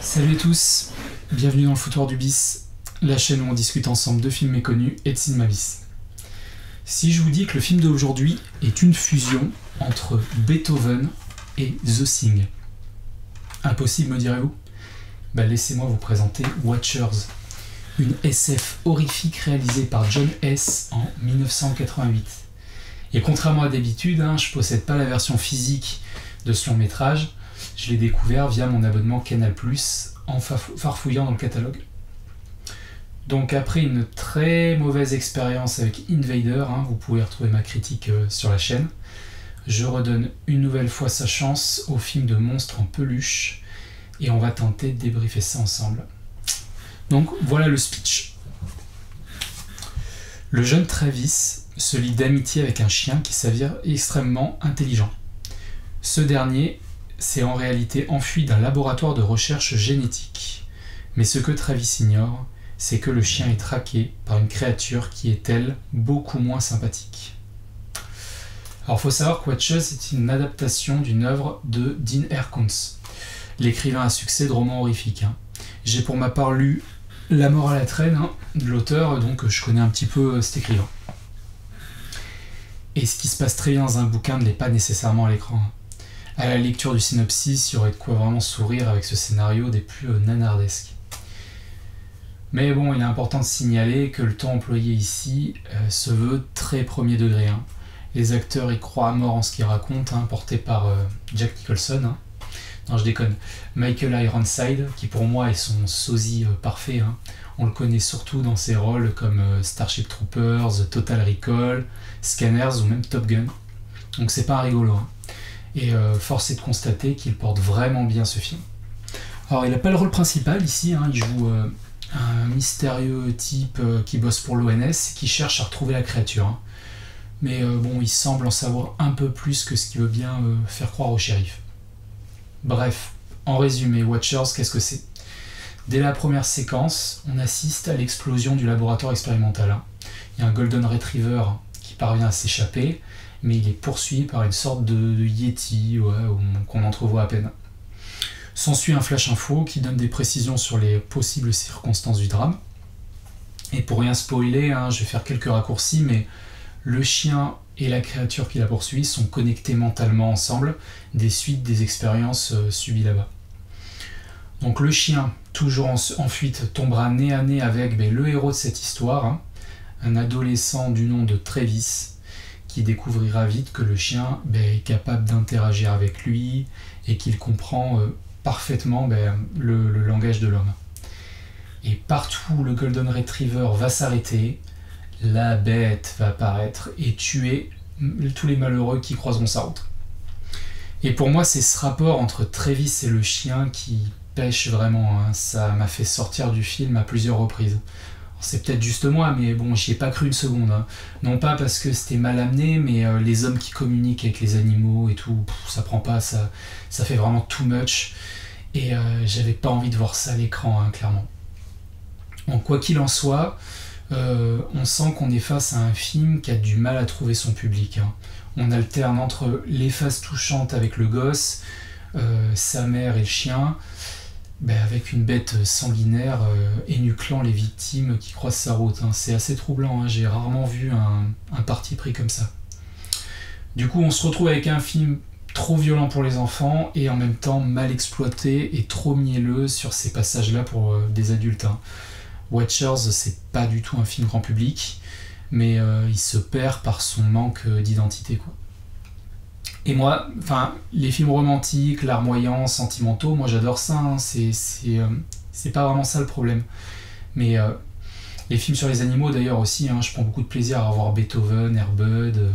Salut à tous, bienvenue dans le foutoir du bis, la chaîne où on discute ensemble de films méconnus et de cinéma bis. Si je vous dis que le film d'aujourd'hui est une fusion entre Beethoven et The Thing, impossible me direz-vous? Laissez-moi vous présenter Watchers, une SF horrifique réalisée par John Hess en 1988. Et contrairement à d'habitude, je possède pas la version physique de ce long métrage, je l'ai découvert via mon abonnement Canal+, en farfouillant dans le catalogue. Donc après une très mauvaise expérience avec Invader, vous pouvez retrouver ma critique sur la chaîne, je redonne une nouvelle fois sa chance au film de monstres en peluche, et on va tenter de débriefer ça ensemble. Donc voilà le speech. Le jeune Travis se lie d'amitié avec un chien qui s'avère extrêmement intelligent. Ce dernier s'est en réalité enfui d'un laboratoire de recherche génétique. Mais ce que Travis ignore, c'est que le chien est traqué par une créature qui est, elle, beaucoup moins sympathique. Alors il faut savoir que Watchers est une adaptation d'une œuvre de Dean Airkins, l'écrivain à succès de romans horrifiques. J'ai pour ma part lu La mort à la traîne de l'auteur, donc je connais un petit peu cet écrivain. Et ce qui se passe très bien dans un bouquin ne l'est pas nécessairement à l'écran. À la lecture du synopsis, il y aurait de quoi vraiment sourire avec ce scénario des plus nanardesques. Mais bon, il est important de signaler que le ton employé ici se veut très premier degré. Les acteurs y croient à mort en ce qu'ils racontent, porté par Jack Nicholson. Non, je déconne. Michael Ironside, qui pour moi est son sosie parfait. On le connaît surtout dans ses rôles comme Starship Troopers, Total Recall, Scanners ou même Top Gun. Donc c'est pas un rigolo. Et force est de constater qu'il porte vraiment bien ce film. Alors il n'a pas le rôle principal ici, il joue un mystérieux type qui bosse pour l'ONS et qui cherche à retrouver la créature. Mais bon, il semble en savoir un peu plus que ce qu'il veut bien faire croire au shérif. Bref, en résumé, Watchers, qu'est-ce que c'est? Dès la première séquence, on assiste à l'explosion du laboratoire expérimental. Il y a un Golden Retriever qui parvient à s'échapper, mais il est poursuivi par une sorte de Yeti qu'on entrevoit à peine. S'ensuit un flash info qui donne des précisions sur les possibles circonstances du drame. Et pour rien spoiler, je vais faire quelques raccourcis, mais le chien et la créature qui la poursuit sont connectés mentalement ensemble des suites des expériences subies là-bas. Donc le chien, toujours en fuite, tombera nez à nez avec le héros de cette histoire, un adolescent du nom de Travis, qui découvrira vite que le chien est capable d'interagir avec lui et qu'il comprend parfaitement le langage de l'homme. Et partout où le Golden Retriever va s'arrêter, la bête va apparaître et tuer tous les malheureux qui croiseront sa route. Et pour moi, c'est ce rapport entre Travis et le chien qui pêche vraiment. Ça m'a fait sortir du film à plusieurs reprises. C'est peut-être juste moi, mais bon, j'y ai pas cru une seconde. Non pas parce que c'était mal amené, mais les hommes qui communiquent avec les animaux et tout, ça prend pas, ça fait vraiment too much. Et j'avais pas envie de voir ça à l'écran, clairement. Donc quoi qu'il en soit, on sent qu'on est face à un film qui a du mal à trouver son public. On alterne entre les phases touchantes avec le gosse, sa mère et le chien, avec une bête sanguinaire énuclant les victimes qui croisent sa route. C'est assez troublant, j'ai rarement vu un parti pris comme ça. Du coup, on se retrouve avec un film trop violent pour les enfants et en même temps mal exploité et trop mielleux sur ces passages-là pour des adultes. Watchers, c'est pas du tout un film grand public, mais il se perd par son manque d'identité, quoi. Et moi, les films romantiques, larmoyants, sentimentaux, moi j'adore ça, c'est pas vraiment ça le problème. Mais les films sur les animaux d'ailleurs aussi, je prends beaucoup de plaisir à revoir Beethoven, Air Bud,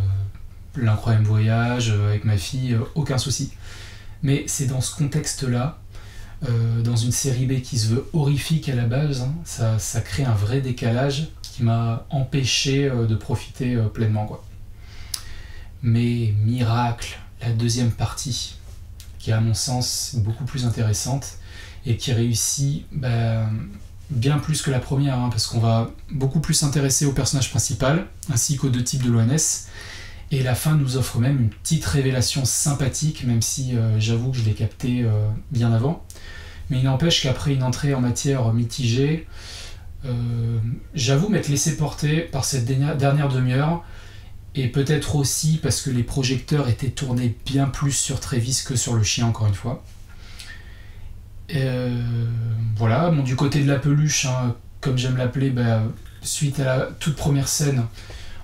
L'incroyable voyage, avec ma fille, aucun souci. Mais c'est dans ce contexte-là, dans une série B qui se veut horrifique à la base, ça crée un vrai décalage qui m'a empêché de profiter pleinement, quoi. Mais miracle, la deuxième partie, qui est à mon sens beaucoup plus intéressante et qui réussit bien plus que la première, parce qu'on va beaucoup plus s'intéresser au personnage principal ainsi qu'aux deux types de l'ONS. Et la fin nous offre même une petite révélation sympathique, même si j'avoue que je l'ai capté bien avant. Mais il n'empêche qu'après une entrée en matière mitigée, j'avoue m'être laissé porter par cette dernière demi-heure, et peut-être aussi parce que les projecteurs étaient tournés bien plus sur Travis que sur le chien, encore une fois. Voilà, bon, du côté de la peluche, hein, comme j'aime l'appeler, suite à la toute première scène,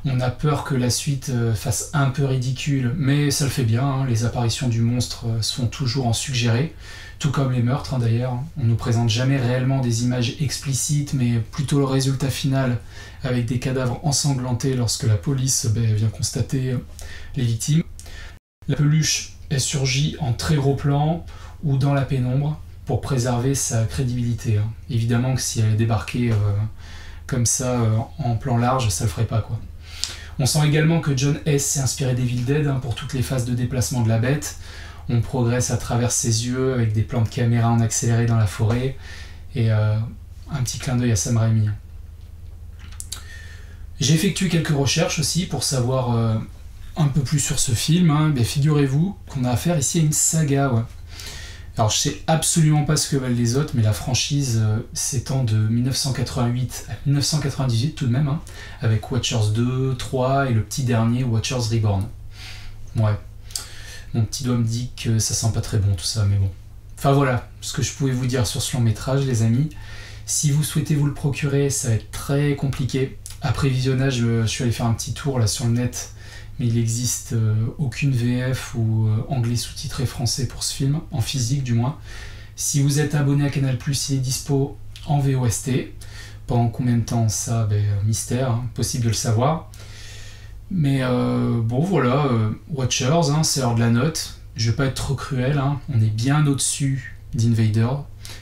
on a peur que la suite fasse un peu ridicule, mais ça le fait bien, hein, les apparitions du monstre se font toujours en suggéré, tout comme les meurtres, hein, d'ailleurs. On nous présente jamais réellement des images explicites, mais plutôt le résultat final, avec des cadavres ensanglantés lorsque la police vient constater les victimes. La peluche, elle surgit en très gros plan ou dans la pénombre pour préserver sa crédibilité, hein. Évidemment que si elle débarquait comme ça en plan large, ça le ferait pas, quoi. On sent également que John Hess s'est inspiré d'Evil Dead, hein, pour toutes les phases de déplacement de la bête. On progresse à travers ses yeux avec des plans de caméra en accéléré dans la forêt et un petit clin d'œil à Sam Raimi. J'ai effectué quelques recherches aussi pour savoir un peu plus sur ce film, hein. Figurez-vous qu'on a affaire ici à une saga. Ouais. Alors je sais absolument pas ce que valent les autres, mais la franchise s'étend de 1988 à 1998 tout de même, hein, avec Watchers 2, 3 et le petit dernier Watchers Reborn. Ouais, mon petit doigt me dit que ça sent pas très bon tout ça, mais bon. Enfin voilà, ce que je pouvais vous dire sur ce long métrage, les amis. Si vous souhaitez vous le procurer, ça va être très compliqué. Après visionnage, je suis allé faire un petit tour là sur le net, mais il n'existe aucune VF ou anglais sous-titré français pour ce film, en physique du moins. Si vous êtes abonné à Canal+, il est dispo en VOST. Pendant combien de temps, ça, mystère, hein, possible de le savoir. Mais bon voilà, Watchers, hein, c'est l'heure de la note. Je vais pas être trop cruel, hein, on est bien au-dessus d'Invader,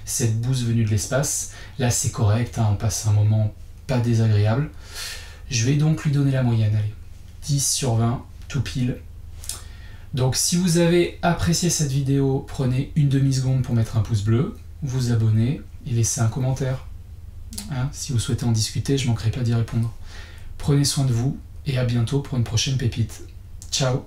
cette bouse venue de l'espace. Là c'est correct, hein, on passe un moment pas désagréable. Je vais donc lui donner la moyenne, allez. 10 sur 20, tout pile. Donc si vous avez apprécié cette vidéo, prenez une demi-seconde pour mettre un pouce bleu, vous abonner et laissez un commentaire. Hein, si vous souhaitez en discuter, je ne manquerai pas d'y répondre. Prenez soin de vous et à bientôt pour une prochaine pépite. Ciao!